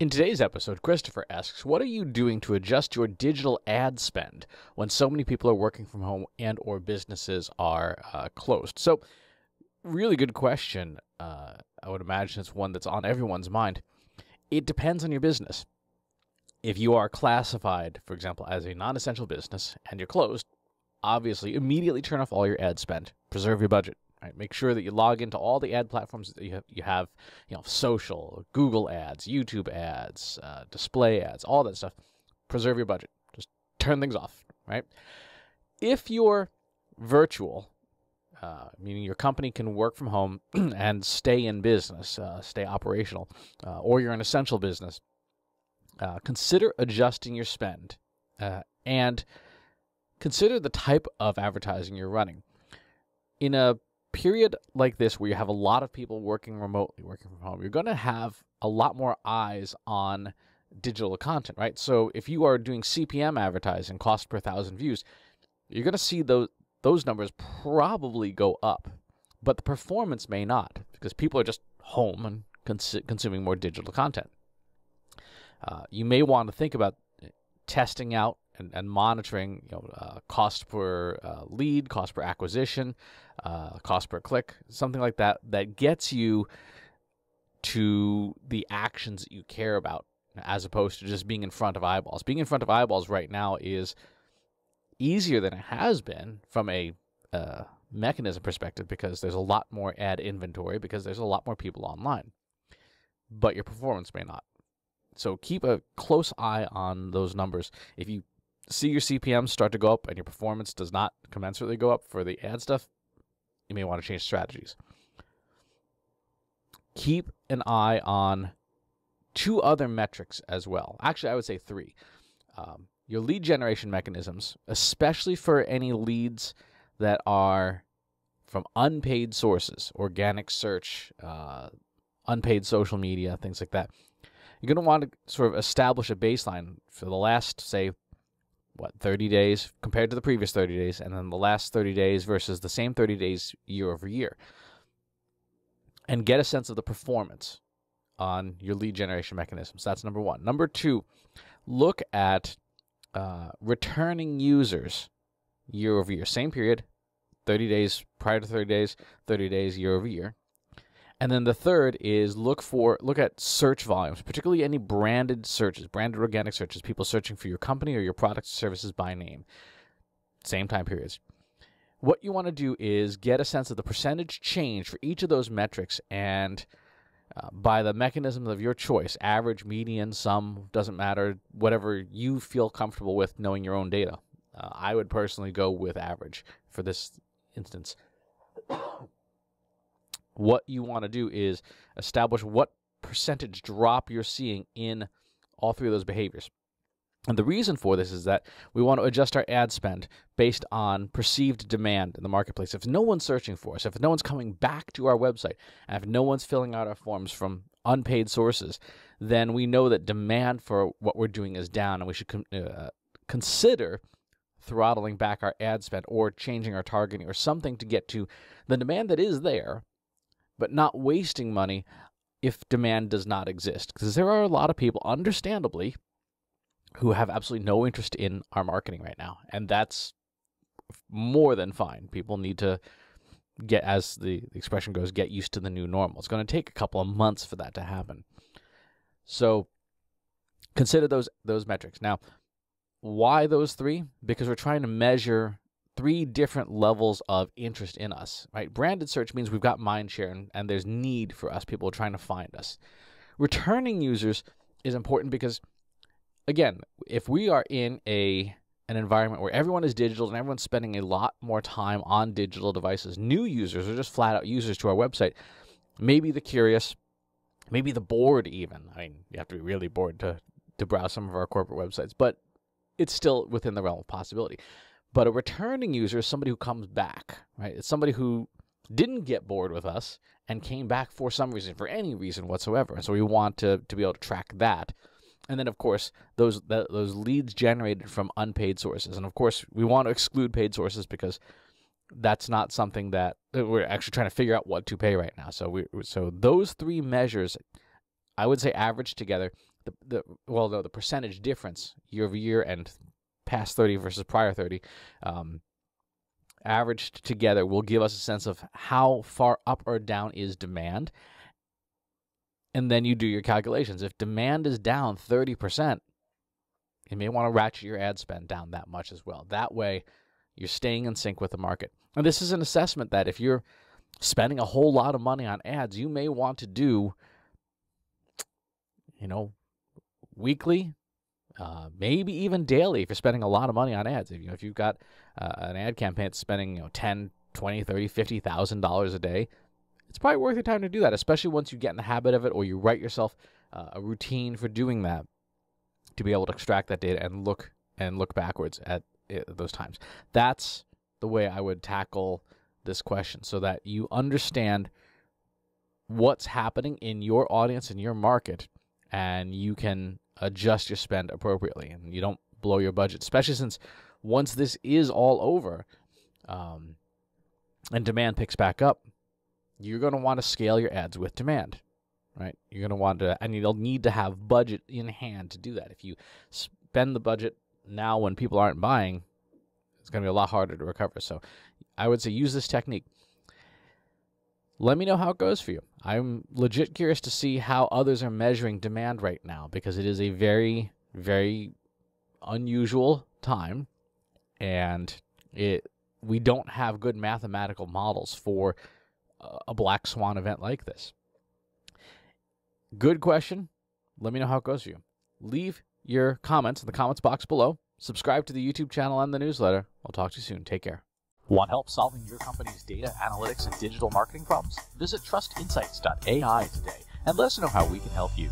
In today's episode, Christopher asks, what are you doing to adjust your digital ad spend when so many people are working from home and or businesses are closed? So, really good question. I would imagine it's one that's on everyone's mind. It depends on your business. If you are classified, for example, as a non-essential business and you're closed, obviously immediately turn off all your ad spend. Preserve your budget. Right? Make sure that you log into all the ad platforms that you have, social, Google ads, YouTube ads, display ads, all that stuff. Preserve your budget. Just turn things off, right? If you're virtual, meaning your company can work from home and stay in business, stay operational, or you're an essential business, consider adjusting your spend and consider the type of advertising you're running. In a period like this where you have a lot of people working remotely, working from home, you're going to have a lot more eyes on digital content, right? So if you are doing CPM advertising, cost per 1,000 views, you're going to see those numbers probably go up, but the performance may not because people are just home and consuming more digital content. You may want to think about testing out and monitoring, cost per lead, cost per acquisition, cost per click, something like that, that gets you to the actions that you care about, as opposed to just being in front of eyeballs. Being in front of eyeballs right now is easier than it has been from a mechanism perspective because there's a lot more ad inventory, because there's a lot more people online, but your performance may not. So keep a close eye on those numbers. If you see your CPMs start to go up and your performance does not commensurately go up for the ad stuff, you may want to change strategies. Keep an eye on two other metrics as well. Actually, I would say three. Your lead generation mechanisms, especially for any leads that are from unpaid sources, organic search, unpaid social media, things like that. You're going to want to sort of establish a baseline for the last, say, 30 days compared to the previous 30 days, and then the last 30 days versus the same 30 days year over year. And get a sense of the performance on your lead generation mechanisms. That's number one. Number two, look at returning users year over year. Same period, 30 days prior to 30 days year over year. And then the third is look at search volumes, particularly any branded searches, branded organic searches, people searching for your company or your products or services by name. Same time periods. What you want to do is get a sense of the percentage change for each of those metrics, and by the mechanisms of your choice, average, median, sum, doesn't matter, whatever you feel comfortable with knowing your own data. I would personally go with average for this instance. What you want to do is establish what percentage drop you're seeing in all three of those behaviors. And the reason for this is that we want to adjust our ad spend based on perceived demand in the marketplace. If no one's searching for us, if no one's coming back to our website, and if no one's filling out our forms from unpaid sources, then we know that demand for what we're doing is down, and we should consider throttling back our ad spend or changing our targeting or something to get to the demand that is there, but not wasting money if demand does not exist. Because there are a lot of people, understandably, who have absolutely no interest in our marketing right now. And that's more than fine. People need to get, as the expression goes, get used to the new normal. It's going to take a couple of months for that to happen. So consider those metrics. Now, why those three? Because we're trying to measure three different levels of interest in us, right? Branded search means we've got mind share and there's need for us. People are trying to find us. Returning users is important because, again, if we are in an environment where everyone is digital and everyone's spending a lot more time on digital devices, new users or just flat out users to our website, maybe the curious, maybe the bored even. I mean, you have to be really bored to browse some of our corporate websites, but it's still within the realm of possibility. But a returning user is somebody who comes back, right? It's somebody who didn't get bored with us and came back for some reason, for any reason whatsoever. And so we want to be able to track that. And then, of course, those leads generated from unpaid sources. And, of course, we want to exclude paid sources because that's not something that we're actually trying to figure out what to pay right now. So those three measures, I would say, average together, the percentage difference year over year and past 30 versus prior 30, averaged together will give us a sense of how far up or down is demand. And then you do your calculations. If demand is down 30%, you may want to ratchet your ad spend down that much as well. That way, you're staying in sync with the market. And this is an assessment that if you're spending a whole lot of money on ads, you may want to do, weekly, maybe even daily if you're spending a lot of money on ads. If you've got an ad campaign that's spending $10, $20, $30, $50,000 a day, it's probably worth your time to do that, especially once you get in the habit of it or you write yourself a routine for doing that, to be able to extract that data and look backwards at those times. That's the way I would tackle this question, so that you understand what's happening in your audience, in your market, and you can adjust your spend appropriately, and you don't blow your budget, especially since once this is all over and demand picks back up, you're going to want to scale your ads with demand, right? You're going to want to, and you'll need to have budget in hand to do that. If you spend the budget now when people aren't buying, it's going to be a lot harder to recover. So I would say use this technique. Let me know how it goes for you. I'm legit curious to see how others are measuring demand right now, because it is a very, very unusual time, and we don't have good mathematical models for a black swan event like this. Good question. Let me know how it goes for you. Leave your comments in the comments box below. Subscribe to the YouTube channel and the newsletter. I'll talk to you soon. Take care. Want help solving your company's data analytics and digital marketing problems? Visit trustinsights.ai today and let us know how we can help you.